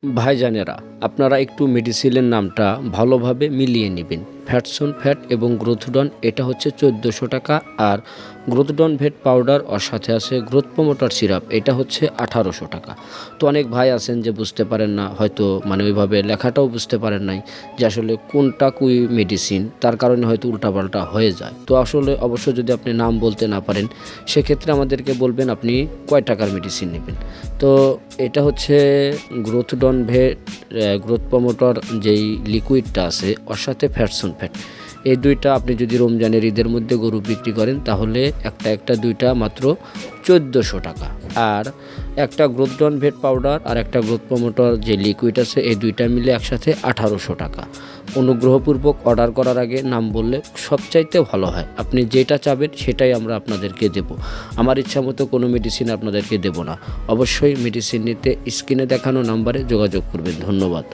ভাইজানেরা, আপনারা একটু মেডিসিনের নামটা ভালোভাবে মিলিয়ে নেবেন। ফ্যাটসন ফ্যাট এবং গ্রোথডন এটা হচ্ছে 1400 টাকা, আর গ্রোথডন ভেট পাউডার ওর সাথে আছে গ্রোথ প্রমোটার সিরাপ, এটা হচ্ছে 1800 টাকা। তো অনেক ভাই আছেন যে বুঝতে পারেন না, হয়তো ওইভাবে লেখাটাও বুঝতে পারেন নাই যে আসলে কোনটা কুই মেডিসিন, তার কারণে হয়তো উল্টাপাল্টা হয়ে যায়। তো আসলে অবশ্যই যদি আপনি নাম বলতে না পারেন, সেক্ষেত্রে আমাদেরকে বলবেন আপনি কয় টাকার মেডিসিন নেবেন। তো এটা হচ্ছে গ্রোথডন ভেট গ্রোথ প্রমোটর যেই লিকুইডটা আছে ওর সাথে ফ্যাটসন ফ্যাট, এই দুইটা আপনি যদি রমজানের ঈদের মধ্যে গরু বিক্রি করেন তাহলে একটা দুইটা মাত্র 1400 টাকা। আর একটা গ্রোথডন ভেট পাউডার আর একটা গ্রোথ প্রমোটর যে লিকুইড আছে, এই দুইটা মিলে একসাথে 1800 টাকা। অনুগ্রহপূর্বক অর্ডার করার আগে নাম বললে সবচাইতে ভালো হয়। আপনি যেটা চাবেন সেটাই আমরা আপনাদেরকে দেব। আমার ইচ্ছা মতো কোনো মেডিসিন আপনাদেরকে দেব না। অবশ্যই মেডিসিন নিতে স্ক্রিনে দেখানো নাম্বারে যোগাযোগ করবেন। ধন্যবাদ।